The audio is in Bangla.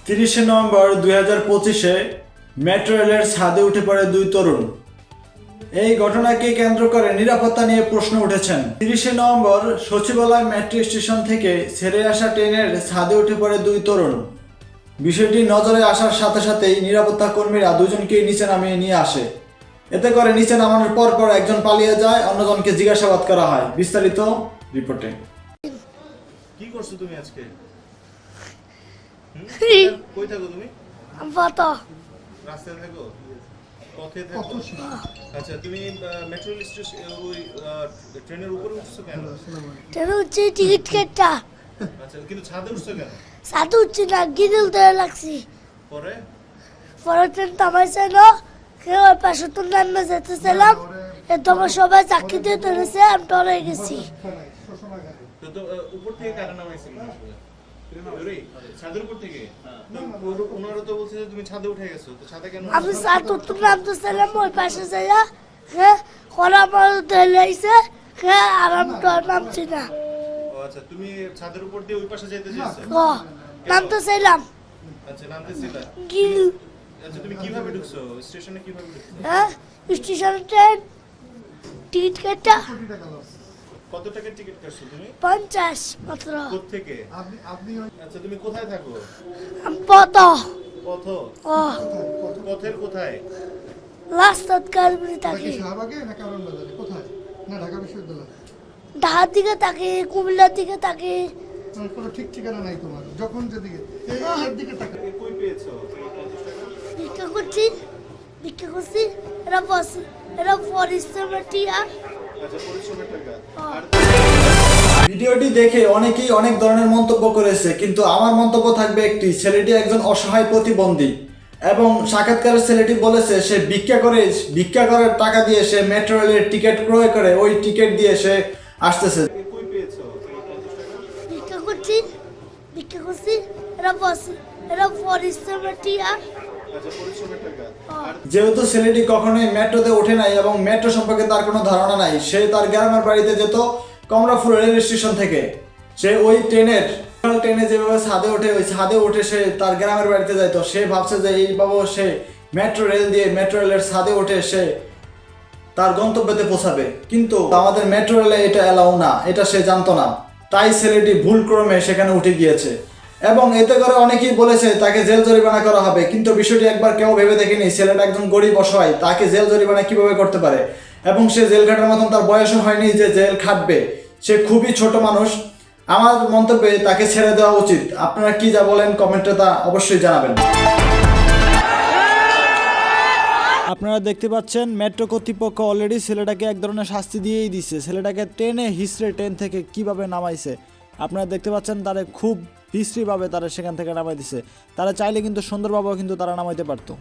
30 নভেম্বর 2025-এ মেট্রো রেলের ছাদে উঠে পড়ে দুই তরুণ। এই ঘটনাকে কেন্দ্র করে নিরাপত্তা নিয়ে প্রশ্ন উঠেছেন। 30 নভেম্বর সচিবালয় মেট্রো স্টেশন থেকে ছেড়ে আসা ট্রেনের ছাদে উঠে পড়ে দুই তরুণ। বিষয়টি নজরে আসার সাথে সাথেই নিরাপত্তা কর্মীরা দুজনকেই নিচে নামিয়ে নিয়ে আসে। এতে করে নিচে নামানোর পর একজন পালিয়ে যায়, অন্যজনকে জিজ্ঞাসাবাদ করা হয়। বিস্তারিত রিপোর্টে। কি করছো তুমি আজকে? কই থাকো তুমি? পথে রাস্তায় থাকো? পথে থাকো? আচ্ছা, তুমি মেট্রো স্টেশন ওই ট্রেনের উপরে উঠছো কেন? ট্রেনে উঠছি টিকিট কেটটা। আচ্ছা, কিন্তু ছাদে উঠছো কেন? সাথে উঠছি না, গিরিল ধরে লাগছি। পরে পরে ট্রেন থামাইছে না, কেউ ওই পাশে তো নামে যেতেছিলাম, এ তোমার সবাই চাকরি দিয়ে ধরেছে, আমি ডরে গেছি। তো উপর থেকে কারা নামাইছিল আসলে? ছাদের উপর থেকে? তো ওনারা তো বলছে যে তুমি ছাদে উঠে গেছো, তো ছাদে কেন? আমি ছাদ উত্তর নামতেছিলাম, ওই পাশে যাইয়া হ্যাঁ ওরা আমার ধরে আইছে, হ্যাঁ আর আমি ডর নামছি না। ও আচ্ছা, তুমি ছাদের উপর দিয়ে ওই পাশে যেতে চাইছো? ও নামতেছিলাম আচ্ছা, নামতেছিলা? গিরিল। আচ্ছা, তুমি কিভাবে ঢুকছো স্টেশনে? কিভাবে ঢুকছো? হ্যাঁ স্টেশন ট্রেন টিকিট কেটটা কত টাকার টিকিট কাটছো তুমি? 50 মাত্র। কোত্থেকে? আচ্ছা, তুমি কোথায় থাকো? আমি পথ পথ? ও পথের কোথায়? রাস্তার কারবি থাকি, শাহবাগে না কারণবাজারে? কোথায়? না ঢাকা বিশ্ববিদ্যালয়? ঢাকার দিকে থাকি, কুমিল্লার দিকে থাকি। মানে কোনো ঠিক ঠিকানা নাই তোমার, যখন যেদিকে এর দিকে তাকা। কই পেয়েছো 50 টাকা? ভিক্ষা করছি, ভিক্ষা করছি, এরা পরিশ্রমের টিয়া। আচ্ছা, পরিশ্রমের টাকা। আর ভিডিওটি দেখে অনেকেই অনেক ধরনের মন্তব্য করেছে, কিন্তু আমার মন্তব্য থাকবে একটি: ছেলেটি একজন অসহায় প্রতিবন্ধী এবং সাক্ষাৎকারের ছেলেটি বলেছে সে ভিক্ষা করার টাকা দিয়ে সে মেট্রো রেলের টিকিট ক্রয় করে ওই টিকিট দিয়ে সে আসতেছে। কই পেয়েছো 50 টাকা? ভিক্ষা করছি, ভিক্ষা করছি, এরা পরিশ্রমের টিয়া। আচ্ছা, পরিশ্রমের টাকা। আর যেহেতু ছেলেটি কখনোই মেট্রোতে ওঠে নাই এবং মেট্রো সম্পর্কে তার কোনো ধারণা নাই, সে তার গ্রামের বাড়িতে যেত কমলাপুর রেল স্টেশন থেকে। সে ওই ট্রেনে যেভাবে ছাদে ওঠে, ওই ছাদে উঠে সে তার গ্রামের বাড়িতে যাইতো। সে ভাবছে যে এইভাবে সে মেট্রো রেলের ছাদে উঠে সে তার গন্তব্যতে পৌঁছাবে, কিন্তু আমাদের মেট্রো রেলে এটা অ্যালাউ না, এটা সে জানতো না। তাই ছেলেটি ভুলক্রমে সেখানে উঠে গিয়েছে এবং এতে করে অনেকেই বলেছে তাকে জেল জরিমানা করা হবে, কিন্তু বিষয়টি একবার কেউ ভেবে দেখেনি ছেলেটা একজন গরিব অসহায়, তাকে জেল জরিমানা কিভাবে করতে পারে? এবং সে জেল খাটার মতন তার বয়সও হয়নি যে জেল খাটবে, সে খুবই ছোট মানুষ। আমার মন্তব্যে তাকে ছেড়ে দেওয়া উচিত। আপনারা কি যা বলেন কমেন্টে তা অবশ্যই জানাবেন। আপনারা দেখতে পাচ্ছেন মেট্রো কর্তৃপক্ষ অলরেডি ছেলেটাকে এক ধরনের শাস্তি দিয়েই দিচ্ছে। ছেলেটাকে ট্রেনে হিসড়ে ট্রেন থেকে কিভাবে নামাইছে আপনারা দেখতে পাচ্ছেন। তারা খুব বিশ্রীভাবে তারা সেখান থেকে নামাই দিছে। তারা চাইলে কিন্তু সুন্দরভাবেও কিন্তু তারা নামাইতে পারতো।